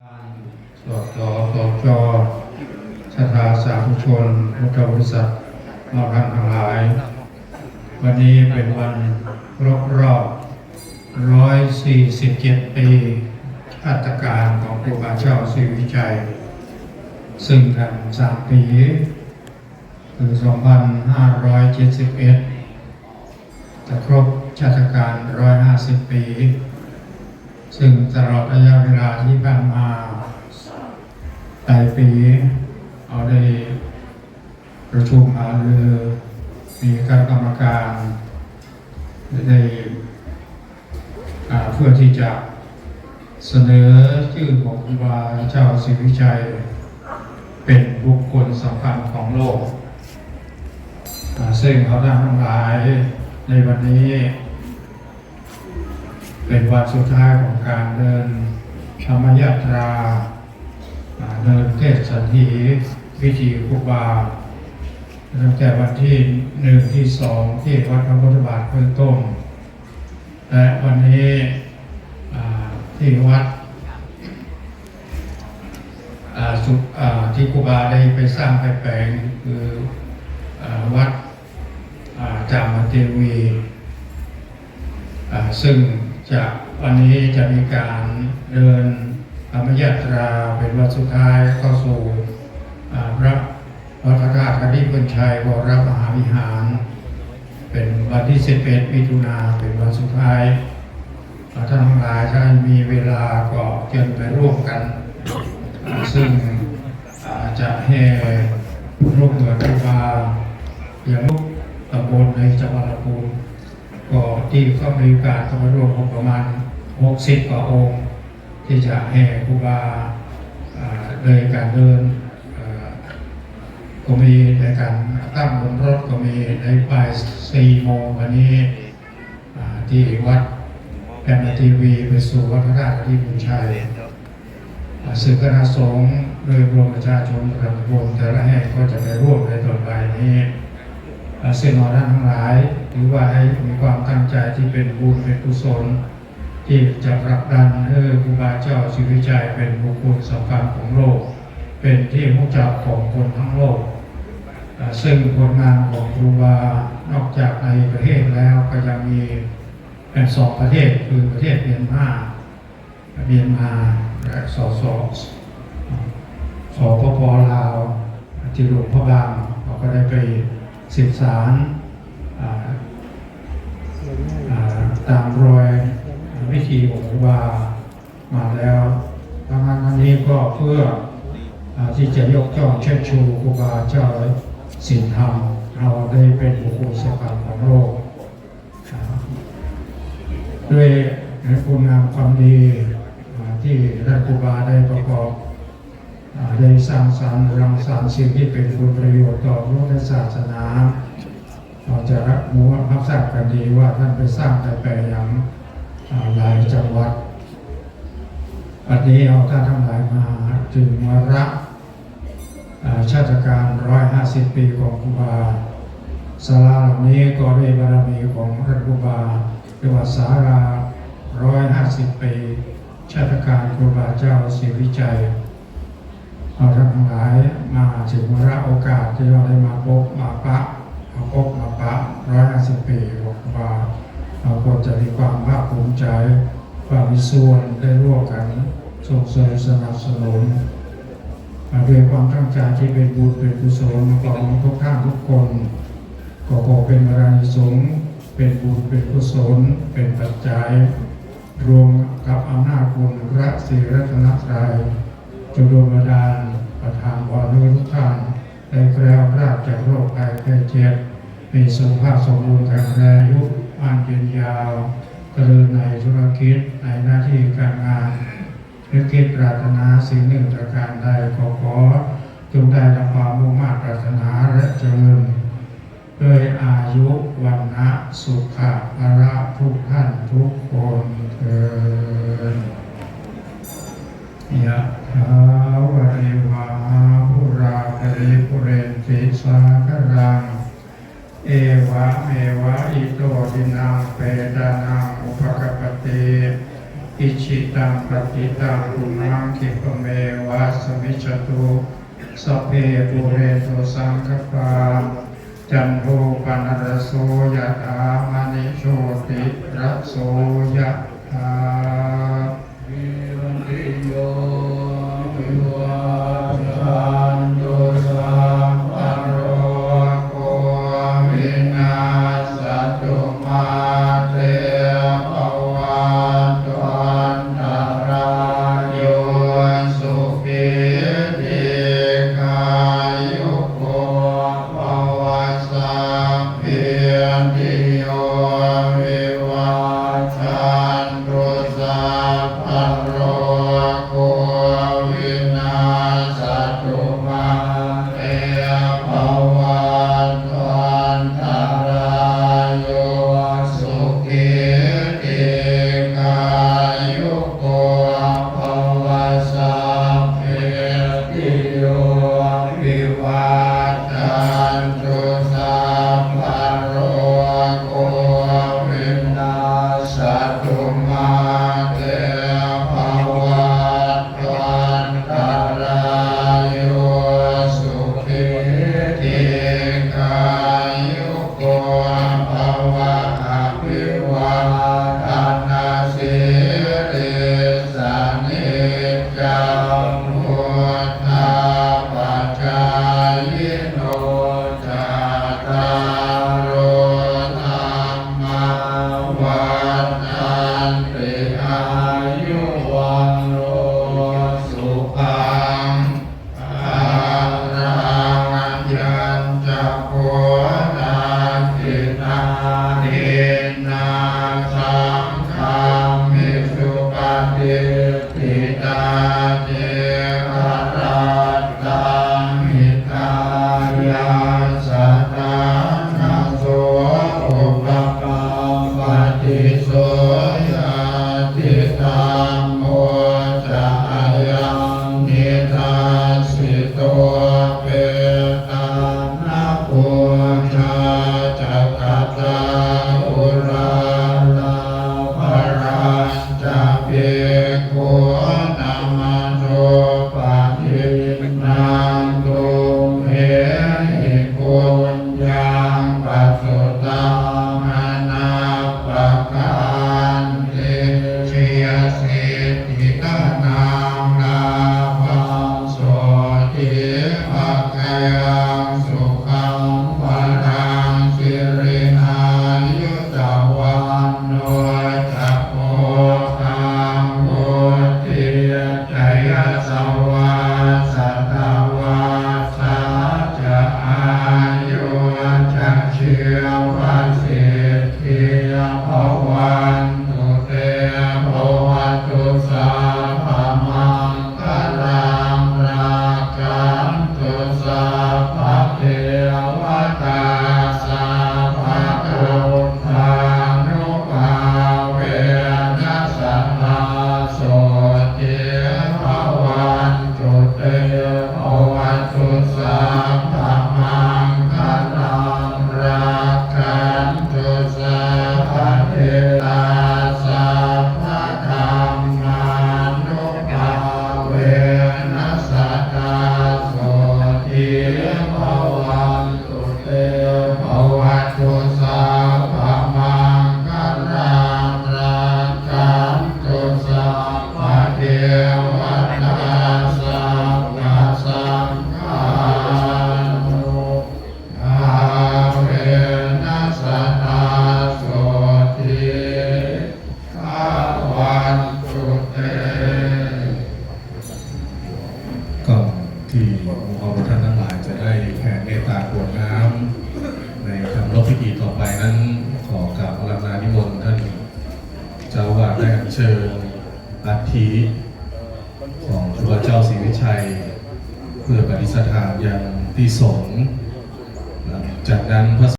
สสสจสภาสาธุชนพุทธบริษัทมาคันทั้งหลายวันนี้เป็นวันรอบ147 ปีอัตการของครูบาเจ้าศรีวิชัยซึ่งกัน3 ปีคือ 2571 จะครบชาตการ150 ปีซึ่งตลอดระยะเวลาที่ผ่านมาหลายปีเราได้ประชุมหารือมีคณะกรรมการได้เพื่อที่จะเสนอชื่อของครูบาเจ้าศรีวิชัยเป็นบุคคลสำคัญของโลกซึ่งเขาทั้งหลายในวันนี้เป็นวันสุดท้ายของการเดินธรรมยาตราเดินเทศสันถีวิถีครูบาตั้งแต่วันที่1 ที่ 2ที่วัดพระพุทธบาทเบื้องต้นและวันนี้ที่วัดที่ครูบาได้ไปสร้างไปแปลงคือวัดจามเทวีซึ่งจากวันนี้จะมีการเดินธรรมยาตราเป็นวันสุดท้ายเข้าสู่พระวัดพระธาตุคดิบุญชัยวรมหาวิหารเป็นวันที่11 มิถุนายนเป็นวันสุดท้ายท่านทั้งหลายถ้ามีเวลาก็เชิญไปร่วมกันซึ่งจะแห่รูปเหมือนครูบาอย่างลูกตำบลในจังหวัดลำพูนก็ที่เข้ามีการเข้ามาร่วมประมาณ60 กว่าองค์ที่จะแห่ครูบาโดยการเดินก็มีในการตั้งบนรถก็มีในบ่าย 4 โมงวันนี้ที่วัดแอมทีวีไปสู่วัดพระธาตุคดิบุญชัยสื่อคณะสงฆ์โดยรวมประชาชนประชาชนแต่ละแห่งก็จะไปร่วมในต่อไปนี้ซึ่งเราท่านทั้งหลายหรือว่าให้มีความตั้งใจที่เป็นบุญเป็นกุศลที่จะผลักดันให้ครูบาเจ้าศรีวิชัยเป็นบุคคลสำคัญของโลกเป็นที่รู้จักของคนทั้งโลกซึ่งผลงานของครูบานอกจากในประเทศแล้วก็ยังมีเป็น2 ประเทศคือประเทศเมียนมาและสปป.ลาวที่หลวงพ่อบางเขาก็ได้ไปศึกษาตามรอยวิธีของครูบามาแล้วทั้งนี้ก็เพื่อที่จะยกย่องเชิดชูครูบาเจ้าศีลธรรมเราได้เป็นบุคคลสำคัญของโลกด้วยคุณงามความดีที่ท่านครูบาได้ประกอบได้สร้างสรรค์รังสรรค์สิ่งที่เป็นคุณประโยชน์ต่อพุทธศาสนาเราจะรับทราบกันดีว่าท่านไปสร้างแต่อย่างหลายจังหวัดวันนี้เอาท่านทั้งหลายมาถึงวาระชาตการ150 ปีของครูบาศาลาเหล่านี้ก็ได้บารมีของท่านครูบาเรียกว่าศาลา150 ปีชาตการครูบาเจ้าศรีวิชัยเราทั้งหลายมาถึงวาระโอกาสที่เราได้มาพบมาปะ150 ปีของครูบาเราก็จะมีความภาคภูมิใจความมีส่วนได้ร่วมกันส่งเสริมสนับสนุนด้วยความตั้งใจที่เป็นบุญเป็นกุศลของทุกท่านทุกคนก็ขอเป็นอานิสงส์เป็นบุญเป็นกุศลเป็นปัจจัยรวมกับอำนาจบุญพระศรีรัตนตรัยจงโดนบันดาลประทานพรให้ทุกท่านได้แคล้วคลาดจากโรคภัยไข้เจ็บมีสุขภาพสมบูรณ์แข็งแรงอายุมั่นยืนยาวเจริญในธุรกิจในหน้าที่การงานนึกคิดปรารถนาสิ่งหนึ่งประการใดขอจงได้ดังความมุ่งมั่นปรารถนาและเจริญด้วยอายุวันนะสุขะภระทุกท่านทุกคนเถิดยะถาวะริวหาปุราปริปุเรนติสาครังเอวะเมวะอิโตทินังเปตานังอุปกปปติ อิชิตังปฏิตังตุมังคิปะเมวะสมิจฉตุสัพเพปุเรตุสังคปาจันโทปนรสโสยะถามณิโชติระโสยะถาวิวันติโยวิวัชชันตุสัพพะโรโควินาศตุมาเตภวันตันตรายโยสุขิติกายุโกภวสัพพิติโยวิวัชชันตุสัพพะโรโควินาศตุมาเตภวันตันตรายโยสุขิติกายุโกภวสัพพิติโยวิวัชชันตุสัพพะโรโควินาศตุมาเตภวันตันตรายโยสุขิติกายุโกภวะอภิวาทนาสิริสานิจังพุทธาปัจจายโนจัตตารโอธรรมาวันตันติอายุวันโรสุขังภาลังยัญจะโพนาทินาเนนาสังฆามิสุปฏิทิตาเจหรัตตังหิตายาสัตตานาโสอุปกัมปติโสยาติธัมโมจะยังนิทัสสิโตเปตานาปุชาจักขตาอุราลาภรัญจะเปโกนามาโสปะทินังตุเมหิปุญญังปัสสุตังอนาปการติเชียสิทธิกนังลาภังโสติภะกยังสุขังพลังสิริอายุตวันโนจักโพธังพุทธิจยสวัสสะวัสสะจะอายุจะเชื่อวัสิทธิภวันตุเตภวัตุสัพพมังคลังรักขันตุสัพพเทวตาสัพพะพุทธานุภาเวนัสสะโสติภวันตุเตภวัตุสัพพมังคลังรักขันตุสัพพเทวาสัพพะธัมมานุภาเวนัสสะโสติภวันตุเตภวัตุสัพพมังคลังรักขันตุสัพพเทวตาสัพพะสังฆานุภาเวนัสสะโสติภวันตุเต ก่อนที่เอาท่านทั้งหลายจะได้แผ่เมตตากรวดน้ำในคำรบพิธีต่อไปนั้นขอกราบอาราธนานิมนต์ท่านเจ้าอาวาสได้อัญเชิญอัฐิของครูบาเจ้าศรีวิชัยเพื่อปฏิสถานยังที่สงฆ์จากนั้นพระ